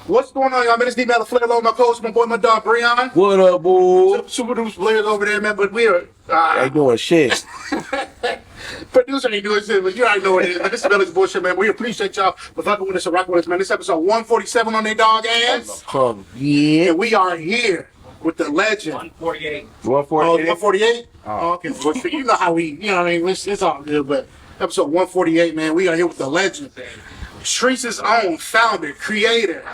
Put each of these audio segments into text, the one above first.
What's going on, y'all? Man, it's D-Matter Flair, my coach, my boy, my dog, Breon. What up, boo? Super Duper players over there, man, but we are... They doing shit. Producer ain't doing shit, but you already know what it is. Man, this is Bellies Bullshit, man. We appreciate y'all for fucking with us and rocking with us, man. This episode 147 on their dog ass. Yeah. And we are here with the legend. 148. 148? 148? Oh, okay. Well, you know how we, you know what I mean? It's all good, but episode 148, man, we are here with the legend. Chreece's own founder, creator,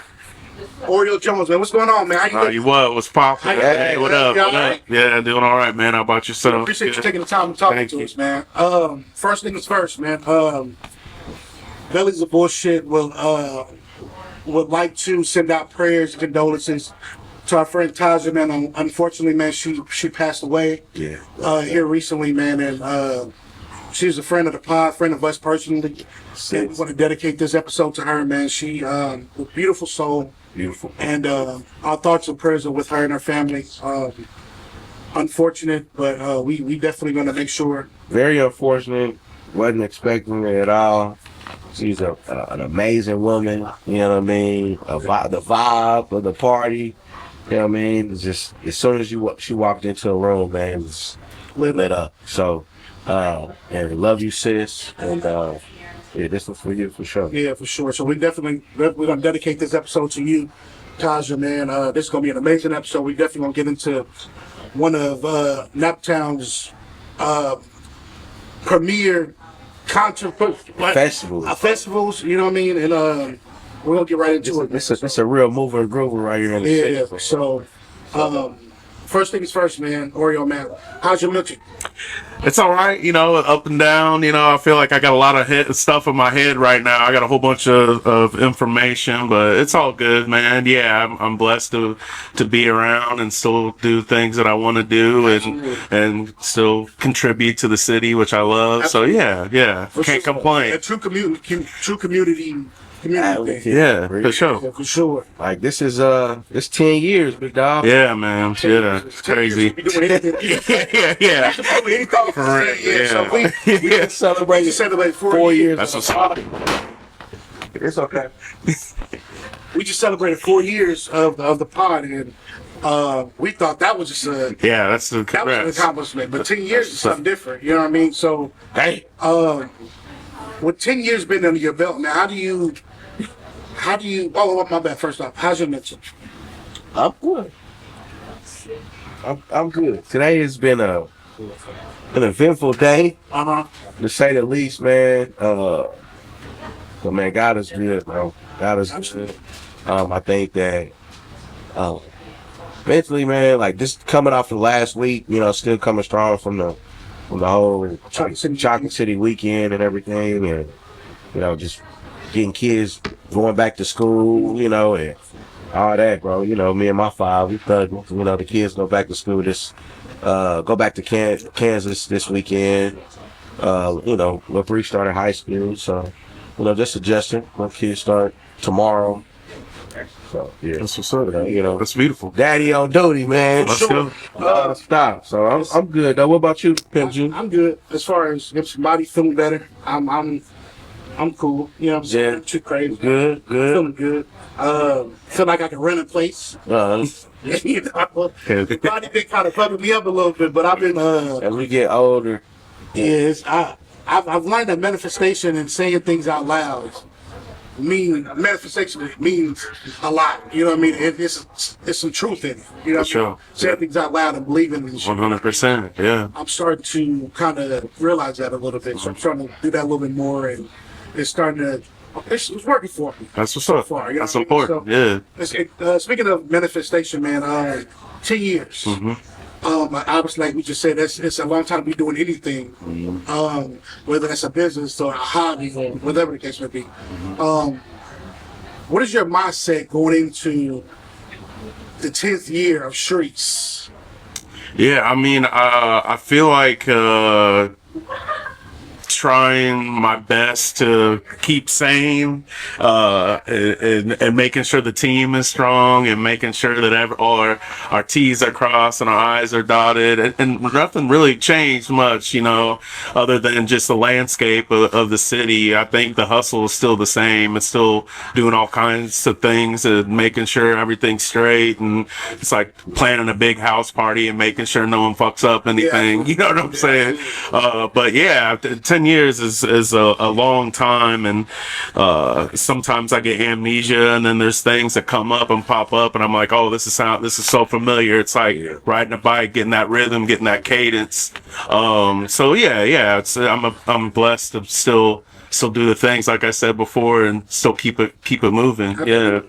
Oreo Jones, man. What's going on, man? How you what? What's poppin'? Hey, what up? What right? up? Yeah, doing all right, man. How about yourself? Appreciate you taking the time to talk to us, man. First things first, man. Bellies Bullshit would like to send out prayers and condolences to our friend Taja, man. Unfortunately, man, she passed away. Yeah. Here recently, man, and she's a friend of the pod, friend of us personally. And we want to dedicate this episode to her, man. She a beautiful soul. Beautiful. And our thoughts and prayers are with her and her family. Unfortunate, but we definitely going to make sure. Very unfortunate. Wasn't expecting it at all. She's an amazing woman. You know what I mean? The vibe of the party. You know what I mean? It's just as soon as she walked into a room, man, it was lit up. So, and love you, sis. And yeah, this was for you for sure. Yeah, for sure. So we're gonna dedicate this episode to you, Taja, man. This is gonna be an amazing episode. We definitely gonna get into one of Naptown's premier festivals. You know what I mean? And we're gonna get right into it. It's a real mover and groover right here in the city. Yeah. So, first things first, man. Oreo, man. How's your milkshake? It's all right, you know, up and down. You know, I feel like I got a lot of stuff in my head right now. I got a whole bunch of information, but it's all good, man. Yeah, I'm blessed to be around and still do things that I want to do and still contribute to the city, which I love. Absolutely. So yeah, can't complain. A true community. Yeah, for sure. Yeah, for sure. Like this is it's 10 years, big dog. Yeah, man. Yeah, it's crazy. yeah. So we celebrate 4 years. That's what's up. It's okay. We just celebrated 4 years of the pod, and we thought that was just that's the that was an accomplishment. But 10 years is something different. You know what I mean? So hey, with 10 years been under your belt, now how do you? Oh, my bad. First off, how's your mental? I'm good. I'm good. Today has been an eventful day, to say the least, man. So man, God is good, bro. God is good. I think that mentally, man, like this coming off the last week, you know, still coming strong from the whole Chocolate City weekend and everything, and you know, just getting kids going back to school, you know, and all that, bro. You know, me and my five, we thought, you know, the kids go back to school go back to Kansas this weekend. You know, Bree started high school, so you know, just adjusting. My kids start tomorrow. So yeah, that's what's up. You know, that's beautiful. Daddy on duty, man. Let's go. Stop. So I'm good though. What about you, Pimp G? I'm good. As far as if somebody feeling better, I'm cool. You know what I'm saying? Yeah. Too crazy. Good. Feeling good. Feel like I can run in place. You know, the body been kind of fucking me up a little bit, but I've been as we get older. I've learned that manifestation and saying things out loud manifestation means a lot. You know what I mean? It's some truth in it. You know what I mean? Saying things out loud and believing in shit. 100%. Yeah. I'm starting to kind of realize that a little bit. So I'm trying to do that a little bit more, and it's starting to. It's working for me. That's what's up. So far, you know that's what I mean? important. So, speaking of manifestation, man, 10 years. Obviously, like we just said, it's a long time to be doing anything, whether that's a business or a hobby or whatever the case may be. What is your mindset going into the 10th year of Chreece? Yeah, I mean, I feel like trying my best to keep sane, and making sure the team is strong and making sure that all our T's are crossed and our I's are dotted, and nothing really changed much, other than just the landscape of the city. I think the hustle is still the same. It's still doing all kinds of things and making sure everything's straight, and it's like planning a big house party and making sure no one fucks up anything. You know what I'm saying? But yeah, 10 years is a long time, and sometimes I get amnesia, and then there's things that come up and pop up, and I'm like, oh, this is so familiar. It's like riding a bike, getting that rhythm, getting that cadence. So yeah, I'm blessed to still do the things like I said before, and still keep it moving. Yeah.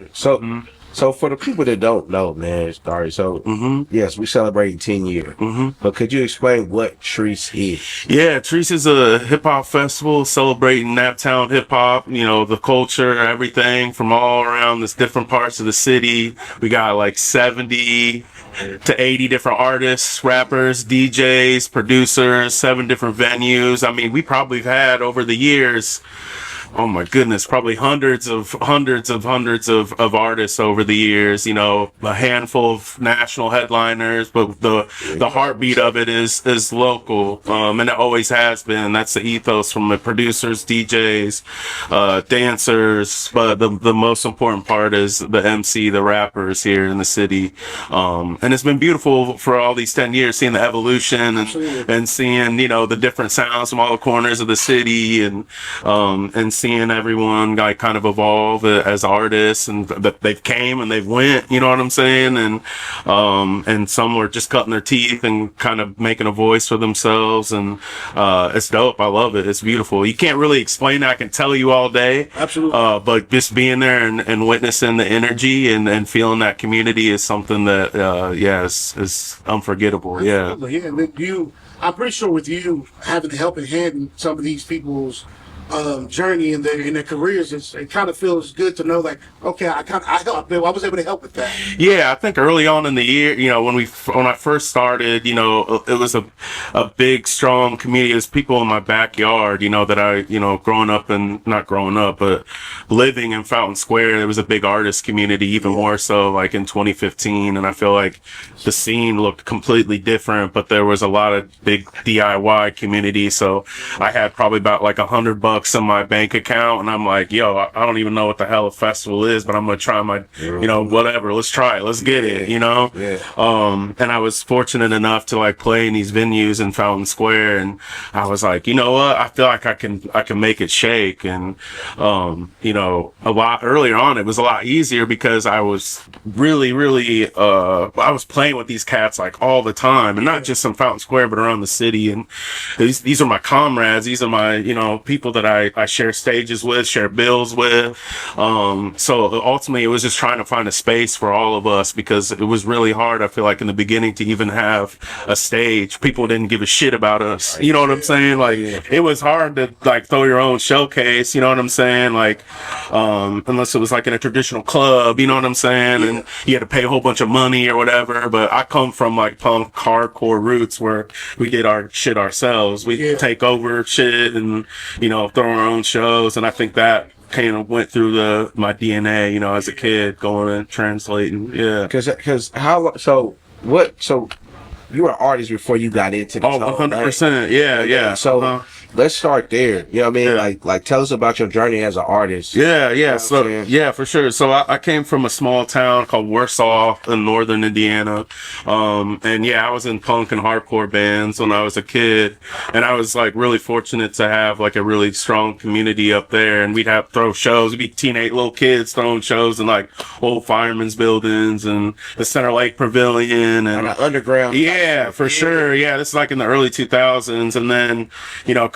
So for the people that don't know, man, sorry. So yes, we celebrating 10 years. But could you explain what Chreece is? Yeah, Chreece is a hip hop festival celebrating Naptown hip hop. The culture, everything from all around the different parts of the city. We got like 70 to 80 different artists, rappers, DJs, producers, 7 different venues. I mean, we probably have had over the years, oh my goodness, probably hundreds of artists over the years, a handful of national headliners, but the heartbeat of it is local. And it always has been. That's the ethos from the producers, DJs, dancers, but the most important part is the MC, the rappers here in the city. And it's been beautiful for all these 10 years, seeing the evolution and seeing, the different sounds from all the corners of the city, and seeing everyone like kind of evolve as artists, and that they've came and they've went, you know what I'm saying? And some were just cutting their teeth and kind of making a voice for themselves. And it's dope. I love it. It's beautiful. You can't really explain it. I can tell you all day. Absolutely. But just being there and witnessing the energy and feeling that community is something that, is unforgettable. Absolutely. Yeah. And then I'm pretty sure with you having a helping hand in some of these people's journey in their careers, it kind of feels good to know, like, okay, I was able to help with that. Yeah, I think early on in the year, when I first started, it was a big, strong community. There's people in my backyard, that I, not growing up, but living in Fountain Square. There was a big artist community, even more so like in 2015, and I feel like the scene looked completely different, but there was a lot of big DIY community. So I had probably about like $100 in my bank account, and I'm like, yo, I don't even know what the hell a festival is, but I'm gonna try my, whatever, let's try it, let's get it, and I was fortunate enough to like play in these venues in Fountain Square, and I was like, you know what, I feel like I can make it shake. And a lot earlier on it was a lot easier because I was really I was playing with these cats like all the time, and not just in Fountain Square but around the city, and these are my comrades, these are my people that I share stages with, share bills with. So ultimately it was just trying to find a space for all of us, because it was really hard, I feel like, in the beginning to even have a stage. People didn't give a shit about us. You know what I'm saying? Like, it was hard to like throw your own showcase, you know what I'm saying? Like, unless it was like in a traditional club, you know what I'm saying? And you had to pay a whole bunch of money or whatever. But I come from like punk hardcore roots where we did our shit ourselves. We take over shit and, throw our own shows, and I think that kind of went through my DNA, as a kid, going and translating. Yeah. Because so you were an artist before you got into the 100%. Right? Yeah. So let's start there. You know what I mean? Yeah. Like tell us about your journey as an artist. Yeah. So yeah, for sure. So I came from a small town called Warsaw in northern Indiana. And I was in punk and hardcore bands when I was a kid. And I was like really fortunate to have like a really strong community up there. And we'd throw shows. We'd be teenage little kids throwing shows in like old firemen's buildings and the Center Lake Pavilion and underground. Yeah, for sure. Yeah, this is like in the early 2000s. And then,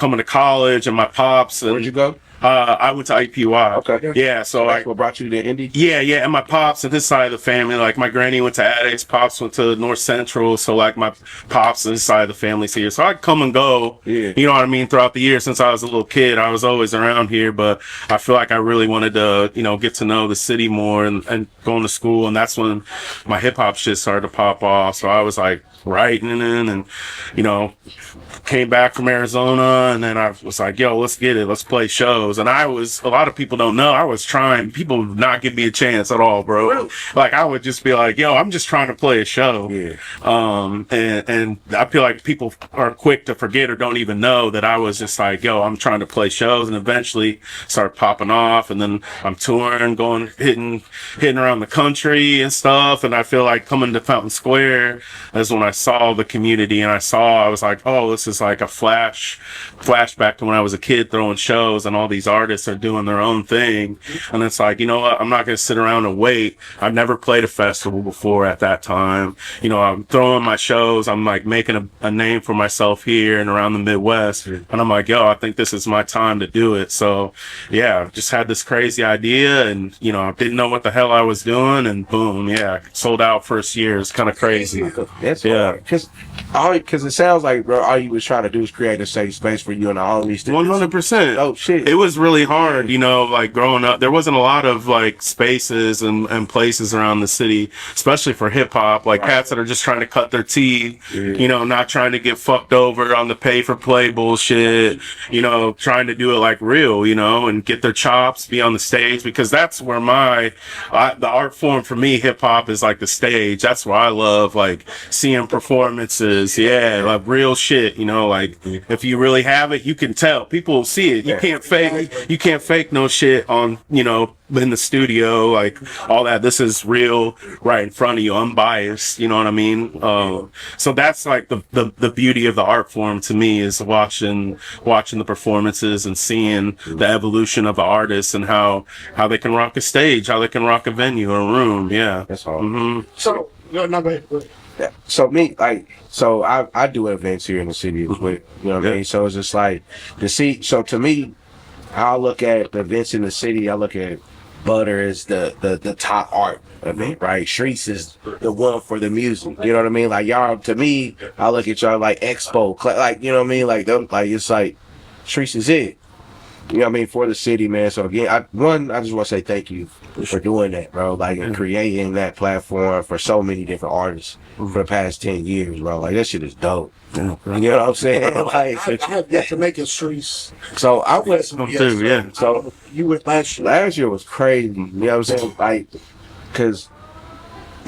coming to college, and my pops. And where'd you go? I went to IPY. Okay. Yeah, so That's what brought you to Indy? yeah, and my pops and his side of the family, like my granny went to Addicts, pops went to North Central, so like my pops and his side of the family's here. So I'd come and go, Yeah. you know what I mean, throughout the year since I was a little kid. I was always around here, but I feel like I really wanted to, get to know the city more and going to school, and that's when my hip hop shit started to pop off. So I was like writing in and, came back from Arizona, and then I was like, yo, let's get it, let's play shows. And a lot of people don't know, I was trying, people would not give me a chance at all, bro. Really? Like I would just be like, yo, I'm just trying to play a show. Yeah. And I feel like people are quick to forget or don't even know that I was just like, yo, I'm trying to play shows, and eventually start popping off, and then I'm touring, hitting around the country and stuff. And I feel like coming to Fountain Square is when I saw the community, and I was like, oh, this is like a flashback to when I was a kid throwing shows, and all these artists are doing their own thing. And it's like, you know what, I'm not going to sit around and wait. I've never played a festival before at that time. I'm throwing my shows, I'm like making a name for myself here and around the Midwest, and I'm like, yo, I think this is my time to do it. So yeah, just had this crazy idea, and I didn't know what the hell I was doing, and boom, yeah, sold out first year. It's kind of crazy. That's Yeah. Because it sounds like, bro, all you was trying to do is create a safe space for you and all these things. 100%. Oh shit! It was really hard, like growing up. There wasn't a lot of like spaces and places around the city, especially for hip hop. Like cats that are just trying to cut their teeth, not trying to get fucked over on the pay for play bullshit. Trying to do it like real, and get their chops, be on the stage, because that's where the art form for me, hip hop, is like the stage. That's where I love like seeing performances. Yeah, like real shit. Like if you really have it, you can tell. People will see it. You can't fake no shit on, in the studio, like all that. This is real right in front of you, unbiased, you know what I mean? So that's like the beauty of the art form to me, is watching the performances and seeing the evolution of the artists and how they can rock a stage, how they can rock a venue or a room. Yeah. That's all. Mm-hmm. So, no, go ahead. Yeah. So I do events here in the city, with what I mean. So it's just like So to me, how I look at the events in the city, I look at Butter as the top art event, right? Chreece is the one for the music. You know what I mean? Like y'all, to me, I look at y'all like Expo, like you know what I mean? Like them, like it's like Chreece is it. You know what I mean, for the city, man. So again, I just want to say thank you for doing that, bro. Like, and creating that platform for so many different artists for the past 10 years, bro. Like, that shit is dope. You know what I'm saying? Like, I have yet to make a Chreece. so I went. Yeah. So You went last year. last year was crazy. You know what I'm saying? Like, cause.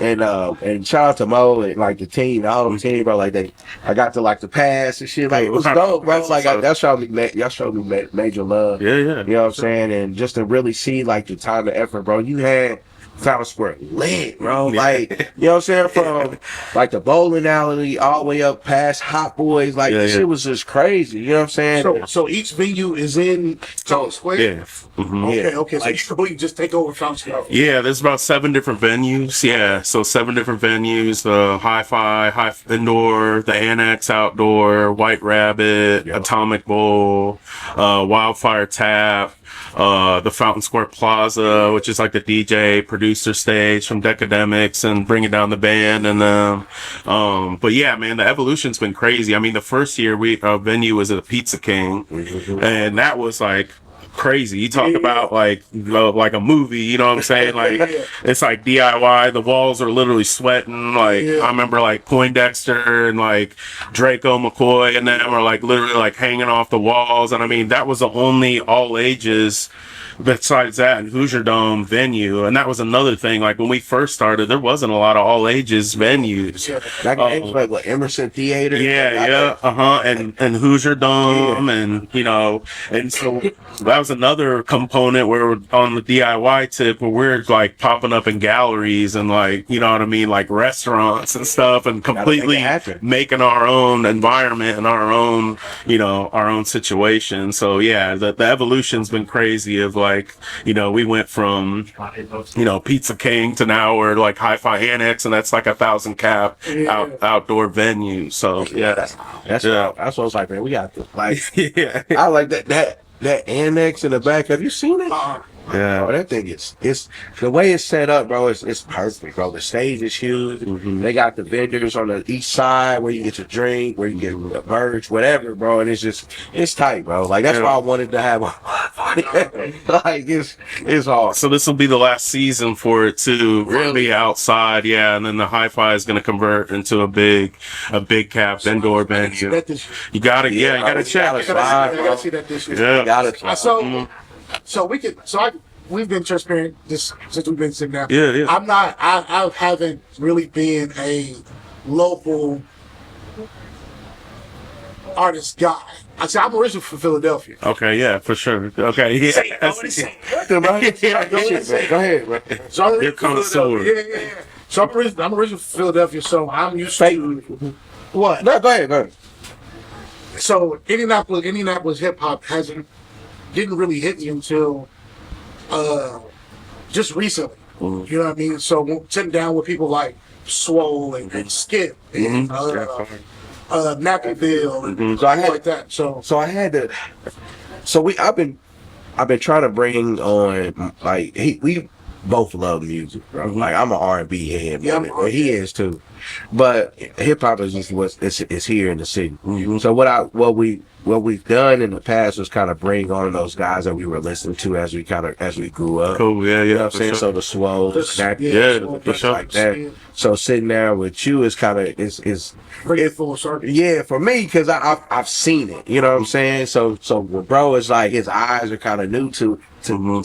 And shout out to Mo and like the team, all the team, bro. Like I got to like the pass and shit. Like it was dope, bro. Like y'all showed me major love. Yeah. You know what I'm saying? And just to really see like the time and effort, bro. You had Fountain Square lit, bro. Like, you know what I'm saying? From like the bowling alley all the way up past Hot Boys. Like this shit was just crazy. You know what I'm saying? So each venue is in Fountain Square? Yeah. Mm-hmm. Okay. So you can just take over Fountain Square. Yeah, there's about 7 different venues. Yeah, so 7 different venues: Hi-Fi, Indoor, the Annex Outdoor, White Rabbit, Atomic Bowl, Wildfire Tap, the Fountain Square Plaza, which is like the DJ producer stage from Decademics and bringing down the band. And but yeah, man, the evolution's been crazy. I mean, the first year our venue was at the Pizza King, and that was like crazy. You talk about like a movie, you know what I'm saying? Like it's like DIY. The walls are literally sweating. Like I remember like Poindexter and like Draco McCoy and them are like literally like hanging off the walls. And I mean, that was the only all ages besides that Hoosier Dome venue. And that was another thing. Like when we first started, there wasn't a lot of all ages venues. Like what, Emerson Theater? And Hoosier Dome, and and so that was another component where we're on the DIY tip, where we're like popping up in galleries and like, you know what I mean, like restaurants and stuff, and completely making our own environment and our own, our own situation. So yeah, the evolution's been crazy of like, we went from, Pizza King to now we're like Hi-Fi Annex, and that's like 1,000 cap outdoor venue. So yeah, that's what I was like, man. We got to like, yeah. I like that. that annex in the back. Have you seen it? Yeah, that thing it's the way it's set up, bro. It's perfect, bro. The stage is huge. They got the vendors on the east side where you get your drink, where you get a merch, whatever, bro. And it's tight, bro. Like that's why I wanted to have like it's awesome. So this will be the last season for it to Really? be outside, yeah, and then the hi-fi is going to convert into a big cap indoor venue. You gotta check. I gotta see that this year. Yeah, Got it. We've been transparent this since we've been sitting down. Yeah. I haven't really been a local artist guy. I'm originally from Philadelphia. Okay, yeah, for sure. Okay, yeah. Go ahead, bro. So I'm Here comes Solar. Yeah. So I'm originally from Philadelphia, so I'm used to what? No, go ahead. So Indianapolis hip hop didn't really hit me until just recently. You know what I mean? So sitting down with people like Swole and Skip and Nappyville and So I had like that. So I had to. So I've been trying to bring on like we both love music, bro. Like I'm an R&B head, Yeah, man, and he is too. But hip hop is just it's here in the city. So what we've done in the past was kind of bring on those guys that we were listening to as we grew up. Cool, yeah, You know what I'm for saying? sure. So the Swole, for sure. like that. So sitting there with you is kind of is bring it full circle. yeah, for me, because I've seen it. You know what I'm saying? So bro, it's like his eyes are kind of new to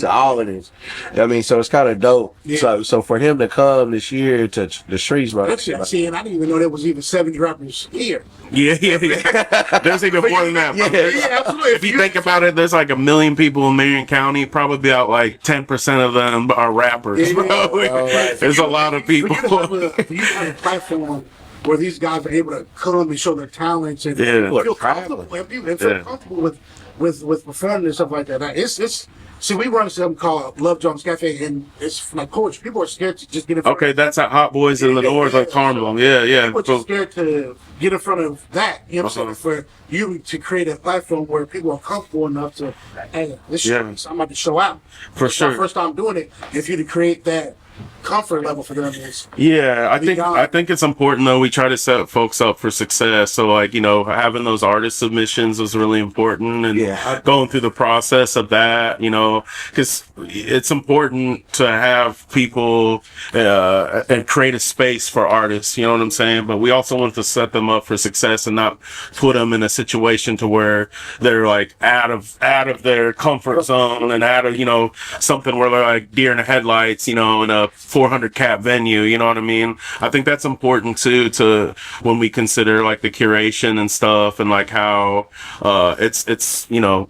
all of this. I mean, so it's kind of dope. Yeah. So for him to come this year to the streets, bro. Actually, and I didn't even know there was even 70 rappers here. Yeah. There's even more than that. Yeah, absolutely. If you think about it, there's like 1 million people in Marion County. Probably about like 10% of them are rappers, bro. right. There's a lot of people. For you to have a platform where these guys are able to come and show their talents and Yeah. feel comfortable with performing and stuff like that. It's see, we run something called Love Jones Cafe, and it's like poetry. People are scared to just get in front Okay, that's at Hot Boys in the North of Carmel. Yeah. People are Cool. just scared to get in front of that. You know what I'm saying? For you to create a platform where people are comfortable enough to, hey, this shit, I'm about to show out. For It's my sure. first time doing it. If you to create that comfort level for them is Yeah, I got- think it's important though. We try to set folks up for success. So like, having those artist submissions was really important, and going through the process of that, because it's important to have people and create a space for artists. You know what I'm saying? But we also want to set them up for success and not put them in a situation to where they're like out of their comfort zone and out of something where they're like deer in the headlights. In a 400 cap venue, you know what I mean? I think that's important too, to when we consider like the curation and stuff, and like how it's the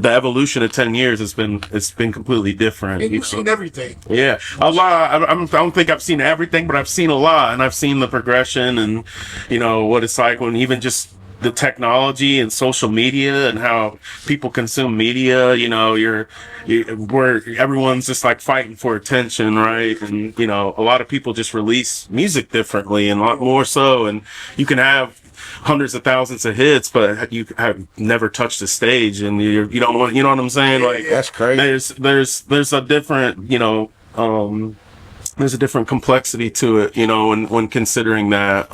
evolution of 10 years it's been completely different. and you've seen everything. Yeah, a lot. I don't think I've seen everything, but I've seen a lot, and I've seen the progression, and what it's like when even just the technology and social media and how people consume media. Where everyone's just like fighting for attention, right? And a lot of people just release music differently and a lot more so, and you can have hundreds of thousands of hits, but you have never touched the stage, and you don't want, you know what I'm saying? Like That's crazy. There's a different, there's a different complexity to it, when considering that.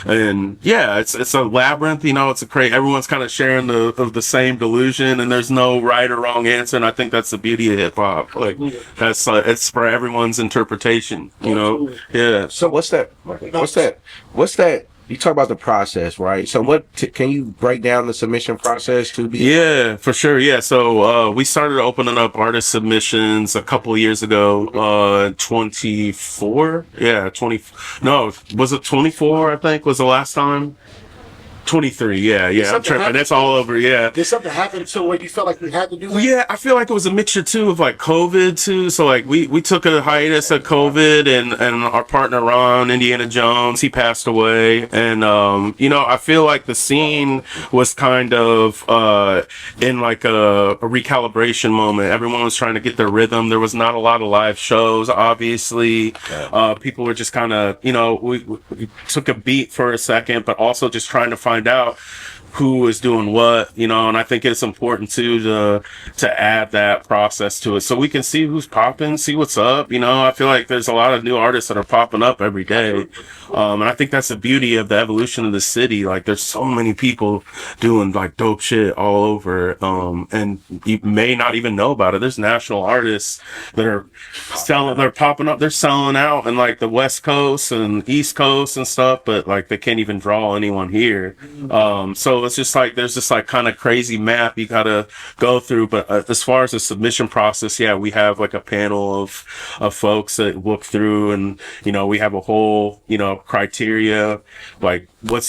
And yeah, it's a labyrinth, it's a crazy, everyone's kind of sharing the same delusion, and there's no right or wrong answer. And I think that's the beauty of hip hop. Like that's, it's for everyone's interpretation, Yeah. So what's that? You talk about the process, right? So can you break down the submission process to be? Yeah, for sure. Yeah. So, we started opening up artist submissions a couple of years ago, 24. Yeah. Was it 24? I think was the last time. 23, yeah, I'm tripping. That's all over, yeah. Did something happen to where you felt like you had to do that? Well, yeah, I feel like it was a mixture too of like COVID too. So like we took a hiatus of COVID, and our partner Ron, Indiana Jones, he passed away, and I feel like the scene was kind of in like a recalibration moment. Everyone was trying to get their rhythm. There was not a lot of live shows, obviously. People were just kind of we took a beat for a second, but also just trying to find out who is doing what, and I think it's important too to add that process to it so we can see who's popping, see what's up. I feel like there's a lot of new artists that are popping up every day. And I think that's the beauty of the evolution of the city. Like there's so many people doing like dope shit all over. And you may not even know about it. There's national artists that are they're popping up, they're selling out in like the West Coast and East Coast and stuff, but like they can't even draw anyone here. So it's just like there's this like kind of crazy map you gotta go through. But as far as the submission process, yeah, we have like a panel of folks that look through, and we have a whole criteria, like what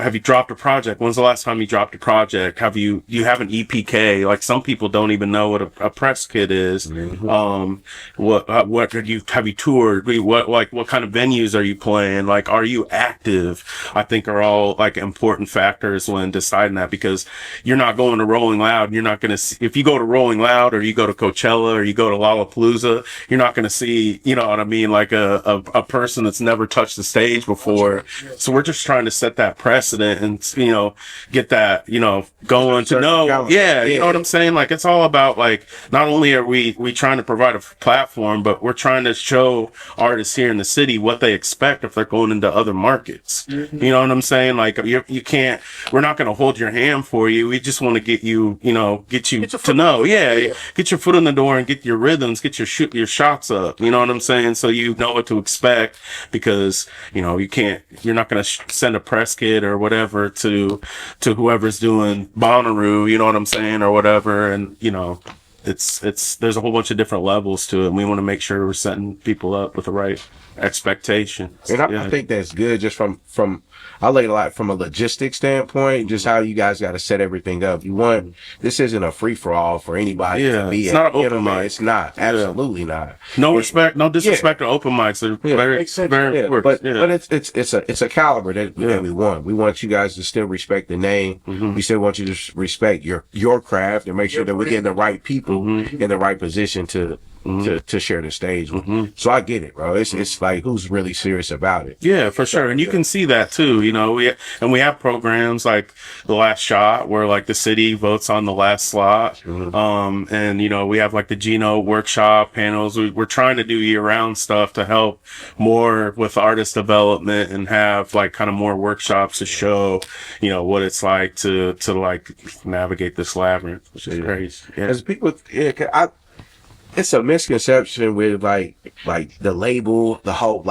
have you dropped a project? When's the last time you dropped a project? Have you have an EPK? Like some people don't even know what a press kit is. What have you toured? What kind of venues are you playing? Like, are you active? I think are all like important factors when deciding that, because you're not going to Rolling Loud. You're not going to see, if you go to Rolling Loud or you go to Coachella or you go to Lollapalooza, you're not going to see, what I mean, like a person that's never touched the stage before. So we're just trying to set that precedent and, get that, going to know. Yeah. You know what I'm saying? Like, it's all about like, not only are we trying to provide a platform, but we're trying to show artists here in the city what they expect if they're going into other markets. You know what I'm saying? Like you can't, we're not going to hold your hand for you. We just want to get you, get you to know. Yeah. Get your foot in the door and get your rhythms, get your shots up. You know what I'm saying? So you know what to expect, because, you're not going to send a press kit or whatever to whoever's doing Bonnaroo, you know what I'm saying? Or whatever. And, it's there's a whole bunch of different levels to it, and we want to make sure we're setting people up with the right expectations. And I think that's good, just from I look at a lot from a logistics standpoint, just how you guys got to set everything up. This isn't a free for all for anybody to be. It's not an open mic. It's not, absolutely not. No disrespect to open mics. They're very important. But it's a caliber that we want. We want you guys to still respect the name. We still want you to respect your craft and make sure that we're getting the right people in the right position to share the stage with. So I get it, bro. It's like, who's really serious about it? Yeah, for sure. And you can see that too, we have programs like The Last Shot where like the city votes on the last slot. And we have like the Geno workshop panels. We're trying to do year-round stuff to help more with artist development and have like kind of more workshops to show, what it's like to like navigate this labyrinth, which is crazy. Yeah. As people, it's a misconception with like the label, the whole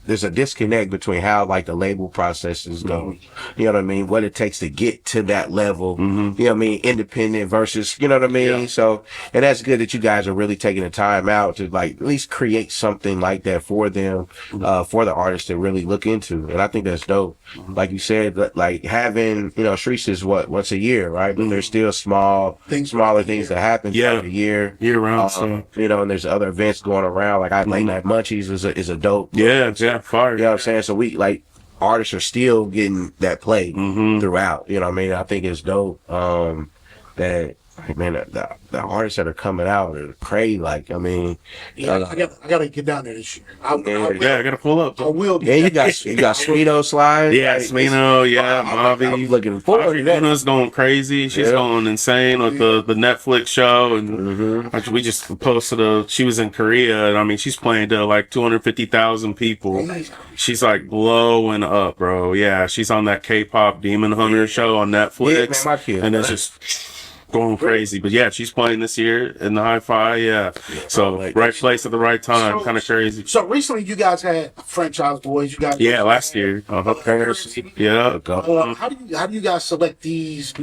there's a disconnect between how like the label processes go. You know what I mean? What it takes to get to that level. You know what I mean? Independent versus, you know what I mean? Yeah. So, and that's good that you guys are really taking the time out to like at least create something like that for them, for the artists to really look into. And I think that's dope. Like you said, like having, Chreece is once a year, right? But there's still smaller things that happen throughout the year round. And there's other events going around. Like Late Night Munchies is a dope. Fire. You know what I'm saying? So we like artists are still getting that play throughout. You know what I mean? I think it's dope that like, man, the artists that are coming out are crazy. Like, I mean, I gotta get down there this year. I gotta pull up. I will. Yeah, you got Smino slide. Yeah, like, Smino. Yeah, Mavi. I'm looking forward to that. Luna's going crazy. She's going insane with the Netflix show, and we just posted she was in Korea, and I mean, she's playing to like 250,000 people. She's like blowing up, bro. Yeah, she's on that K-pop Demon Hunter show on Netflix, and it's just going crazy. But yeah, she's playing this year in the Hi-Fi. So right place at the right time. Kind of crazy. So recently you guys had Franchise Boys. You guys last year. Yeah. How do you guys select these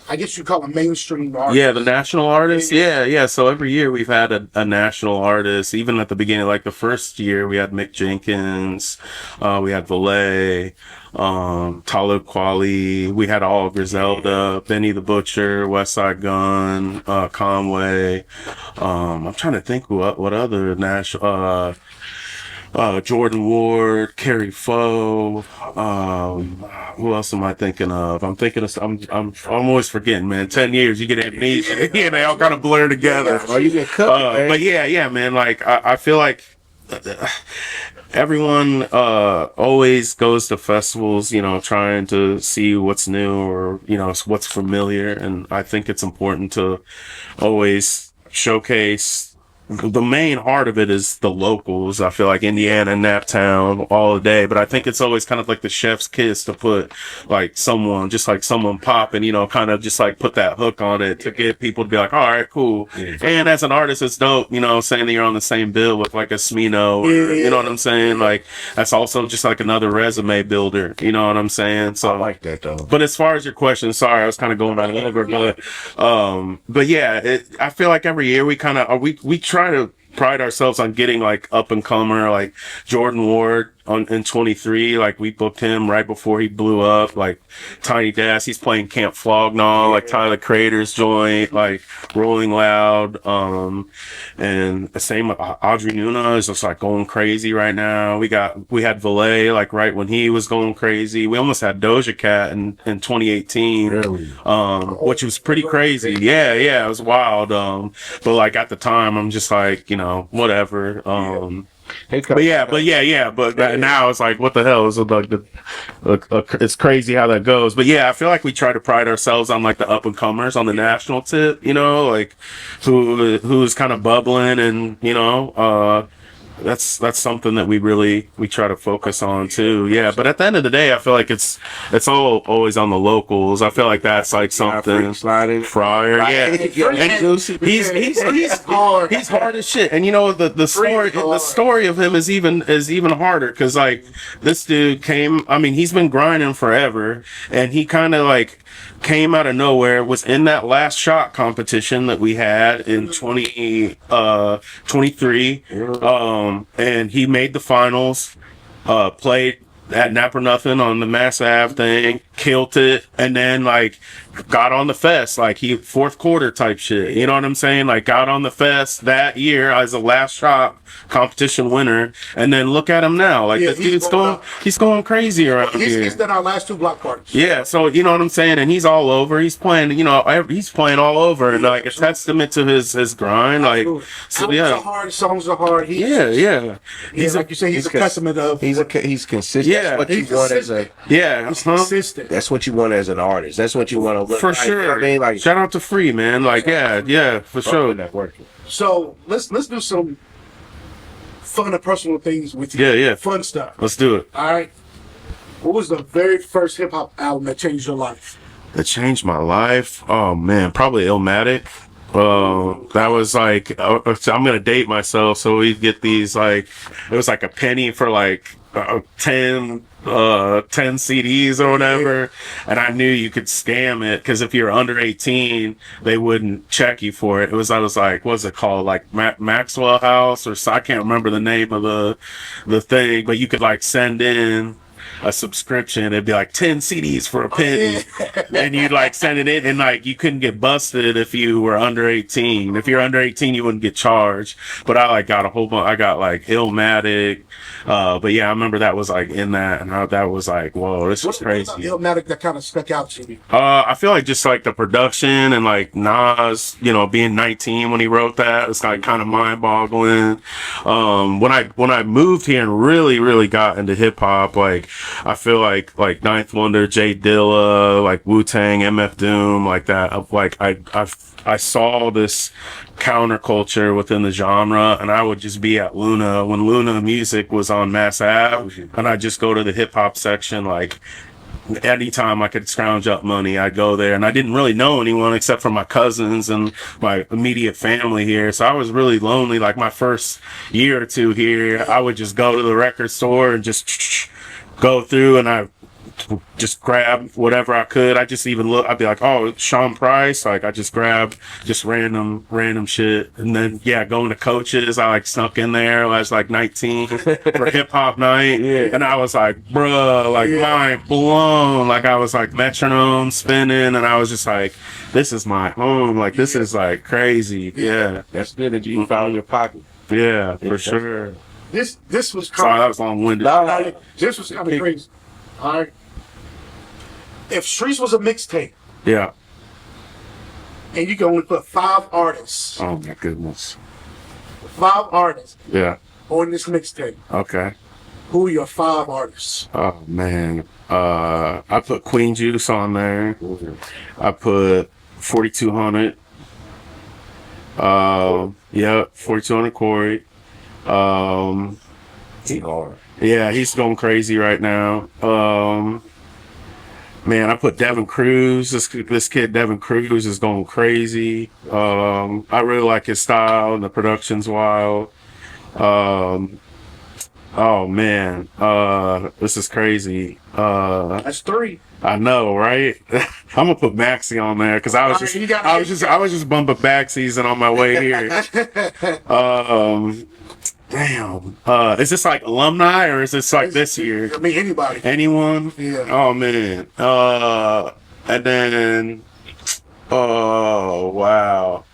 I guess you call them mainstream artists? Yeah, the national artists. Yeah. So every year we've had a national artist. Even at the beginning, like the first year, we had Mick Jenkins, we had Valet, Talib Kweli, we had all Griselda, Benny the Butcher, West Side Gun, Conway. I'm trying to think what other national. Jordan Ward, Kerry Foe. Who else am I thinking of? I'm always forgetting, man. 10 years, you get amnesia. Yeah, they all kind of blur together. Oh, you get cut. But yeah, man. Like I feel like everyone always goes to festivals, trying to see what's new or, what's familiar. And I think it's important to always showcase. The main heart of it is the locals. I feel like Indiana, Naptown, all day. But I think it's always kind of like the chef's kiss to put like someone popping, kind of just like put that hook on it to get people to be like, all right, cool. Yeah. And as an artist, it's dope, saying that you're on the same bill with like a Smino, or, you know what I'm saying? Like, that's also just like another resume builder, you know what I'm saying? So I like that though. But as far as your question, sorry, I was kind of going on over, but yeah, I feel like every year we kind of, we try to pride ourselves on getting like up and comer, like Jordan Ward in 23, like we booked him right before he blew up, like Tiny Dash, he's playing Camp Flognaw, like Tyler Creator's joint, like Rolling Loud, and the same with Audrey Nuna is just like going crazy right now. We had Valet like right when he was going crazy. We almost had Doja Cat in 2018, really? Which was pretty crazy. Yeah, it was wild. But like at the time, I'm just like, whatever. But now it's like, what the hell is it like? It's crazy how that goes. But yeah, I feel like we try to pride ourselves on like the up and comers on the national tip, like who's kind of bubbling, and that's something that we try to focus on too. Yeah, but at the end of the day, I feel like it's always on the locals. I feel like that's like something. Fryer, yeah. And he's hard. He's hard as shit. And the story of him is even harder, because like this dude came. I mean, he's been grinding forever, and he kind of like came out of nowhere, was in that last shot competition that we had in 2023, and he made the finals, played at Nap or Nothing on the Mass Ave thing, killed it, and then like got on the fest, like he fourth quarter type shit, you know what I'm saying? Like got on the fest that year as a last shot competition winner, and then look at him now, like this dude's going crazy around here. He's done our last 2 block parties. Yeah, so you know what I'm saying, and he's all over. He's playing, he's playing all over, and like a testament to his grind. Like, so yeah, songs are hard. He's like you say, he's a testament of. He's consistent. Yeah, that's what you want as a. Yeah, he's consistent. That's what you want as an artist. That's what you want to look for sure. I mean, like, shout out to Free, man. Like, yeah, for sure. So let's do some fun and personal things with you. Yeah. Fun stuff. Let's do it. All right. What was the very first hip hop album that changed your life? That changed my life? Oh man, probably Illmatic. That was like, I'm gonna date myself, so we get these like, it was like a penny for like 10 CDs or whatever, and I knew you could scam it, because if you're under 18 they wouldn't check you for it. I was like, what's it called, like Maxwell House, or so I can't remember the name of the thing, but you could like send in a subscription. It'd be like 10 CDs for a penny, and you'd like send it in, and like you couldn't get busted if you were under 18. If you're under 18, you wouldn't get charged. But I like got a whole bunch. I got like Illmatic, but yeah, I remember that was like in that, and that was like, whoa, this is crazy. Illmatic that kind of stuck out to me. I feel like just like the production, and like Nas, being 19 when he wrote that, it's like kind of mind-boggling. When I moved here and really got into hip hop, like I feel like Ninth Wonder, Jay Dilla, like Wu-Tang, MF Doom, like that. Like I saw this counterculture within the genre, and I would just be at Luna when Luna Music was on Mass Ave, and I'd just go to the hip hop section. Like anytime I could scrounge up money, I'd go there, and I didn't really know anyone except for my cousins and my immediate family here. So I was really lonely. Like my first year or two here, I would just go to the record store and just go through, and I just grab whatever I could. I just even look, I'd be like, oh, Sean Price. Like I just grab just random shit. And then going to Coaches, I like snuck in there. I was like 19 for hip hop night. Yeah. And I was like, bruh, like mind blown. Like I was like metronome spinning, and I was just like, this is my home. Like this is like crazy. Yeah. That's good that you found your pocket. Yeah, for sure. This was kind sorry, that was long-winded. This was kind of crazy. All right. If Chreece was a mixtape, and you can only put 5 artists. Oh my goodness. 5 artists. Yeah. on this mixtape, Okay. who are your 5 artists? Oh man. I put Queen Juice on there. I put 4200. Yeah, 4200 Corey. He hard. Yeah, he's going crazy right now. Man, I put Devin Cruz. This kid Devin Cruz is going crazy. I really like his style and the production's wild. Oh man, this is crazy. That's 3. I know, right? I'm gonna put Maxi on there because I was just bumping back season on my way here. Damn. Is this like alumni or is this like this year? I mean, anybody. Anyone? Yeah. Oh man. And then, oh wow.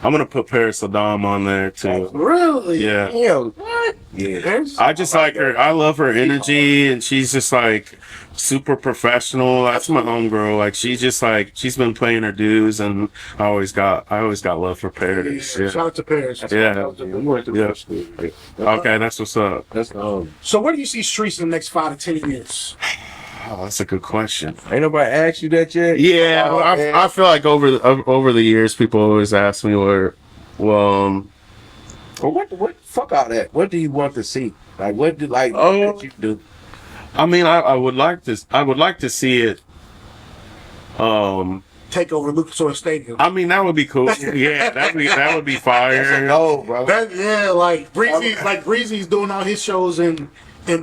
I'm gonna put Paris Saddam on there too. Really? Yeah. Yeah. What? Yeah. I just like her. I love her energy, and she's just like super professional. That's my homegirl. Like she's been paying her dues, and I always got love for Paris. Yeah. Shout out to Paris. Yeah. We went to Yeah. school. Okay, that's what's up. That's So where do you see Chreece in the next 5 to 10 years? Oh, that's a good question. Ain't nobody asked you that yet? Yeah, Oh, man. I feel like over the years, people always ask me where. Well, Well, what? Fuck all that. What do you want to see? Like, what do Oh. what you do? I mean, I would like to. I would like to see it. Take over Lucas Oil Stadium. I mean, that would be cool. Yeah, that would be fire. No, bro. Like Breezy's doing all his shows in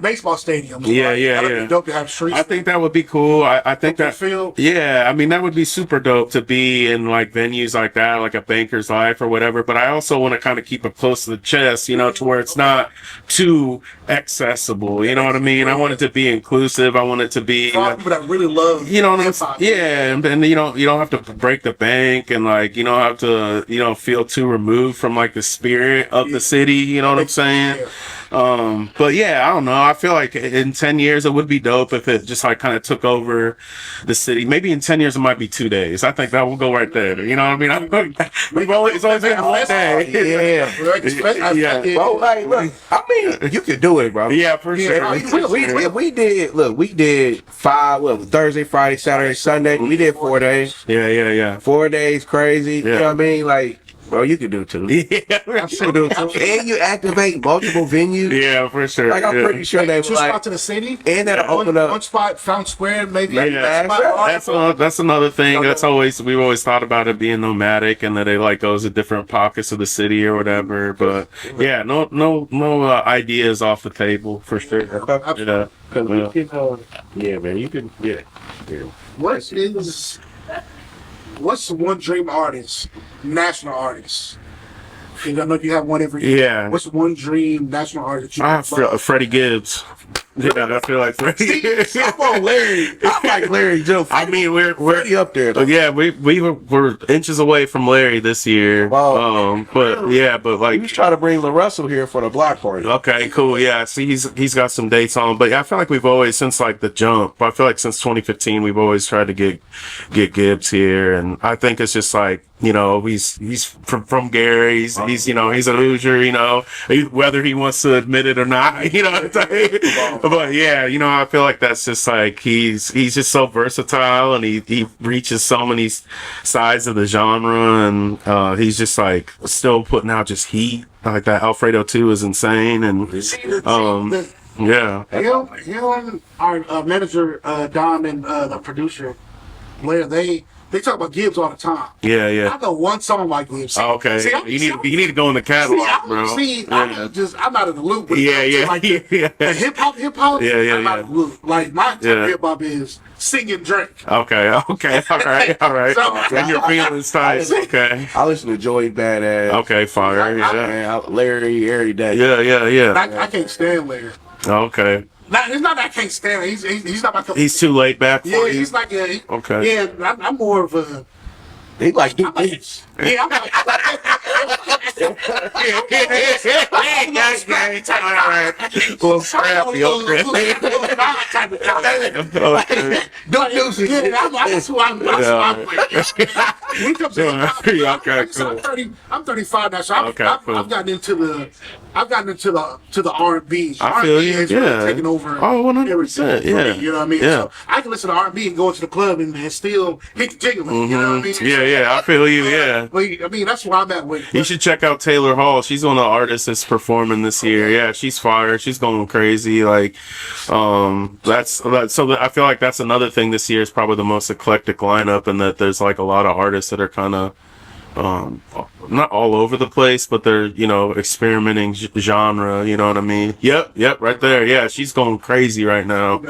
baseball stadiums. Yeah, right? yeah, That'd yeah. be dope to have Chreece. I think that would be cool. I think that. Field. Yeah, I mean that would be super dope to be in like venues like that, like a Banker's Life or whatever. But I also want to kind of keep it close to the chest, you know, to where it's not too accessible. You know what I mean? I want it to be inclusive. I want it to be. For all the people that really love You know what I'm hip-hop. saying? Yeah, and you don't have to break the bank and like you don't have to feel too removed from like the spirit of the city. You know what I'm saying? Yeah. But yeah, I don't know. I feel like in 10 years it would be dope if it just like kind of took over the city. Maybe in 10 years it might be 2 days. I think that will go right there. You know what I mean? It's always been 1 day. Yeah. Yeah. Bro, like, look, I mean, you could do it, bro. Yeah, for sure. We did 5, Thursday, Friday, Saturday, Sunday. We did 4 days. Yeah. 4 days, crazy. You Yeah. know what I mean? Like, bro, you could do it too. Yeah, You could do it too. And you activate multiple venues. yeah, for sure. Like, I'm Yeah. pretty sure they 2 were like, spots in the city. and that'll open One up. spot, Fountain Square, maybe. Yeah, that's another thing. We've always thought about it being nomadic and that it like goes to different pockets of the city or whatever. But yeah, no ideas off the table for sure. Yeah. Cause we can, yeah, man, you can, yeah. What's one dream artist, national artist? Because I know you have one every year. Yeah. What's one dream national artist? I feel Freddie Gibbs. Yeah, I feel like Freddie. I'm on Larry. I'm like Larry Joe. I mean, we're Freddie up there. Though. yeah, we're inches away from Larry this year. Wow. But yeah, but We like was trying to bring LaRussell here for the block party. okay, cool. Yeah, see, he's got some dates on, but yeah, I feel like we've always since like the jump. I feel like since 2015, we've always tried to get Gibbs here, and I think it's just like he's from Gary. He's he's a Hoosier. Whether he wants to admit it or not. But yeah, I feel like that's just like he's just so versatile, and he reaches so many sides of the genre, and he's just like still putting out just heat. Like that Alfredo 2 is insane, and yeah. Him, our manager Dom, and the producer Blair, they talk about Gibbs all the time. Yeah. I know one song by Gibbs. Oh, okay. You need to go in the catalog, bro. I'm not in the loop with Yeah. like the hip hop. Yeah. I'm not in the loop. Like my type of hip hop is sing and drink. Okay. All right. So- And your feelings tight. Okay. I listen to Joey Badass. Okay, fire. Yeah. Man, Larry every day. Yeah. I can't stand Larry. Okay. It's not that I can't stand him. He's not my cup. He's too laid back for Yeah, you. he's like Okay. Yeah, I'm more of a They like do this. Yeah, I'm like, A little scrappy over there. type of guy. Don't do shit. Yeah, that's who I'm with. When it comes to Yeah, okay, like I said, cool. I'm 35 now, so Okay, cool. I've gotten into the R&B. I feel you, has yeah. really taken over. Oh, 100%, everything for yeah. me, you know what I mean? Yeah. So I can listen to R&B and go into the club and still hit the jiggling. You know what I mean? Yeah, I feel you, yeah. But I mean, that's where I'm at with. You should check out Taylor Hall. She's one of the artists that's performing this year. Yeah, she's fire. She's going crazy. Like, so I feel like that's another thing this year is probably the most eclectic lineup, and that there's like a lot of artists that are kind of not all over the place, but they're, experimenting genre, you know what I mean? Yep, right there. Yeah, she's going crazy right now.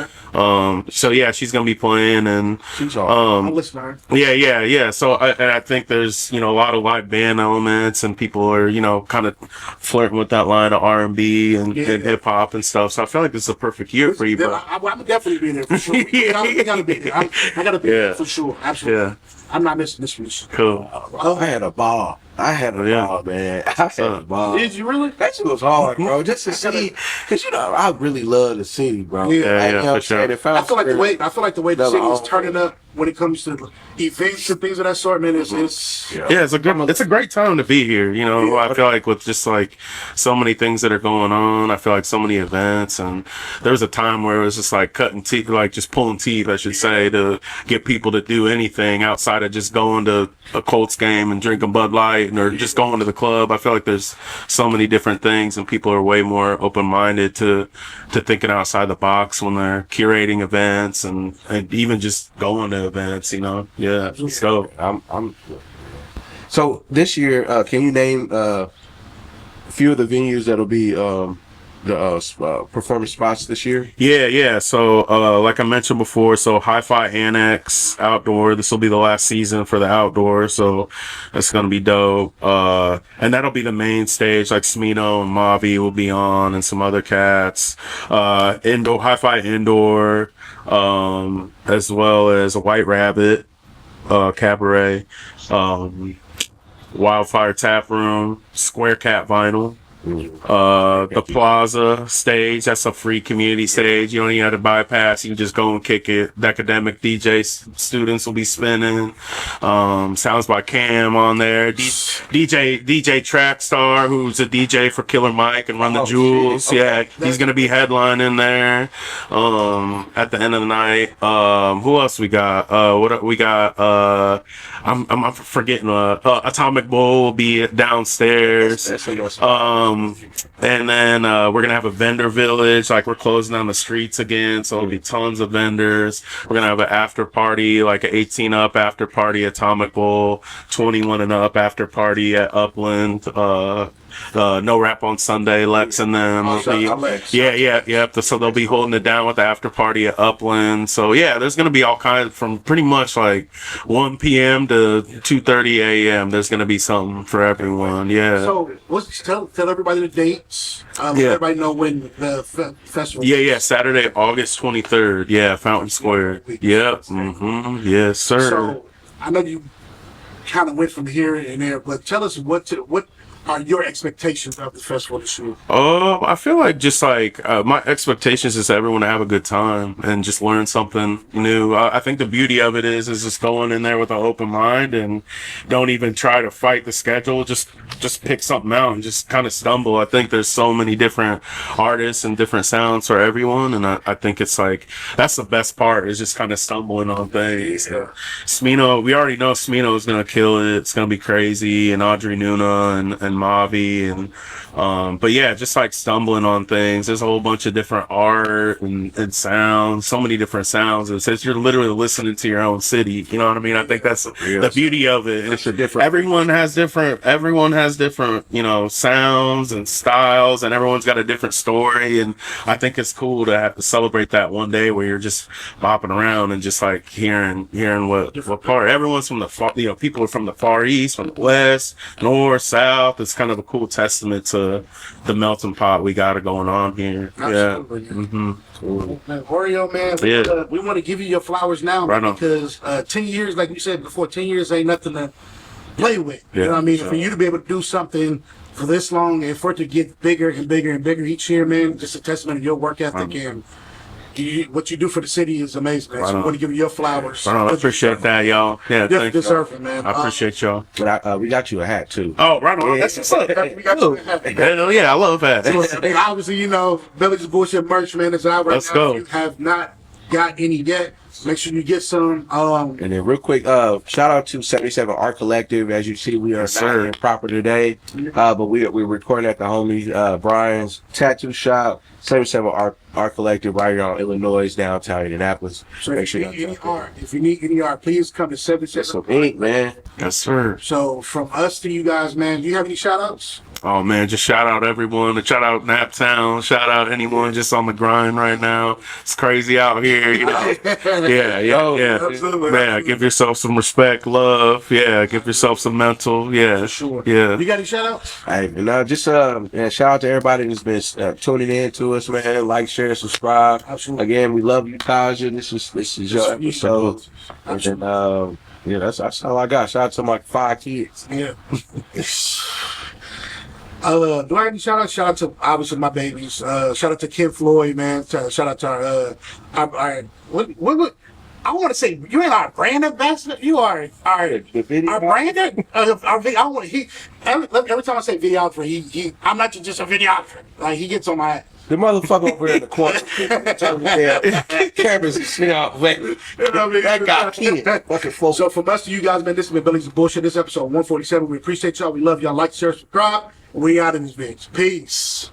So yeah, she's gonna be playing, and She's I'm listening. yeah. So I think there's, a lot of live band elements, and people are, kind of flirting with that line of R&B and hip hop and stuff. So I feel like this is a perfect year for you, bro. I'm definitely be there for sure. I gotta be there. I gotta be there for sure. Absolutely. Yeah. I'm not missing this week. Cool. I had a ball. I had a ball, man. I had a ball. Did you really? That shit was hard, bro. Just to see, because I really love the city, bro. Yeah, for sure. I feel like the way the city is turning up when it comes to events and things of that sort, man. It's it's a great time to be here. I feel like with just like so many things that are going on, I feel like so many events, and there was a time where it was just like cutting teeth, like just pulling teeth, I should say, to get people to do anything outside of just going to a Colts game and drinking Bud Light or just going to the club. I feel like there's so many different things, and people are way more open-minded to thinking outside the box when they're curating events and even just going to events, Yeah. So So this year, can you name a few of the venues that'll be the performance spots this year? Yeah. So, like I mentioned before, so Hi-Fi Annex outdoor. This will be the last season for the outdoor, so that's gonna be dope. And that'll be the main stage. Like Smino and Mavi will be on, and some other cats. Indoor Hi-Fi Indoor, as well as a White Rabbit, Cabaret, Wildfire Tap Room, Square Cat Vinyl. The Plaza stage, that's a free community stage. You don't even have to bypass. You can just go and kick it. The academic DJ students will be spinning. Sounds by Cam on there. DJ Trackstar, who's a DJ for Killer Mike and Run the Jewels. Okay. Yeah, he's gonna be headlining there. At the end of the night. Who else we got? We got? I'm forgetting. Atomic Bull will be downstairs. And then we're gonna have a vendor village. Like, we're closing down the streets again, so there'll be tons of vendors. We're gonna have an after party, like an 18 up after party at Atomic Bull, 21 and up after party at Upland. No Rap on Sunday, Lex and them. Yeah. So they'll be holding it down with the after party at Upland. So yeah, there's gonna be all kinds from pretty much like 1 p.m. to 2:30 a.m. There's gonna be something for everyone. Yeah. So tell everybody the dates. Let everybody know when the festival. Yeah. Saturday, August 23rd. Yeah, Fountain Square. Yep. Yes, sir. So I know you kind of went from here and there, but tell us what are your expectations of the festival this year? I feel like just like my expectations is everyone to have a good time and just learn something new. I think the beauty of it is just going in there with an open mind and don't even try to fight the schedule. Just pick something out and just kind of stumble. I think there's so many different artists and different sounds for everyone, and I think it's like that's the best part is just kind of stumbling on things. Yeah. Smino, we already know Smino is gonna kill it. It's gonna be crazy, and Audrey Nuna and Mavi and but yeah, just like stumbling on things. There's a whole bunch of different art and sounds, so many different sounds. It says you're literally listening to your own city. You know what I mean? I think that's the beauty of it. It's a different. Everyone has different, sounds and styles, and everyone's got a different story. And I think it's cool to have to celebrate that one day where you're just bopping around and just like hearing what part. Everyone's from the far, people are from the Far East, from the West, North, South. It's kind of a cool testament to the melting pot we got going on here. Absolutely. Yeah. Mm-hmm. Cool. Man, Oreo, man, we want to give you your flowers now, Right man, on. because 10 years, like you said before, 10 years ain't nothing to play with. You Yeah. know what I mean? For you to be able to do something for this long and for it to get bigger and bigger and bigger each year, man, just a testament of your work ethic and what you do for the city is amazing, man. Right So we on. want to give you your flowers. I appreciate that, y'all. Yeah, You thank you. deserve it, man. I appreciate y'all. But we got you a hat too. Oh, right on. That's what's up. We got you. Hell yeah, I love that. And obviously, you know, Bellies Bullshit merch, man, is out right Let's now. go. If you have not got any yet, make sure you get some. And then real quick, shout out to 77 Art Collective. As you see, we are Yes, not sir. in proper today, but we're recording at the homie Brian's tattoo shop. 77 Art Collective right here on Illinois, downtown Indianapolis. So Make if sure you y'all need any check it out. art, please come to Get 77. some ink, man. Yes, sir. So from us to you guys, man, do you have any shout outs? Oh man, just shout out everyone. Shout out Naptown. Shout out anyone just on the grind right now. It's crazy out here, you know. Yeah. Absolutely. Man, give yourself some respect, love. Yeah, give yourself some mental. Yeah, Sure. Yeah. You got any shout outs? Hey, and just man, shout out to everybody that's been tuning in to us, man. Like, share, subscribe. Absolutely. Again, we love you, Taja. This is your episode. And Absolutely. then, yeah, that's all I got. Shout out to my 5 kids. Yeah. Do I have any shout outs? Shout out to obviously my babies. Shout out to Kim Floyd, man. Shout out to our what I want to say you ain't our brand ambassador. You are our brand. I don't want every time I say videographer, he I'm not just a videographer. Like he gets on my. The motherfucker over there in the corner. Cameras and shit out. Wait, that guy kid. Fucking folks. So from us to you guys, man, this has been Bellies Bullshit. This is episode 147. We appreciate y'all. We love y'all. Like, share, subscribe. We out in this bitch. Peace.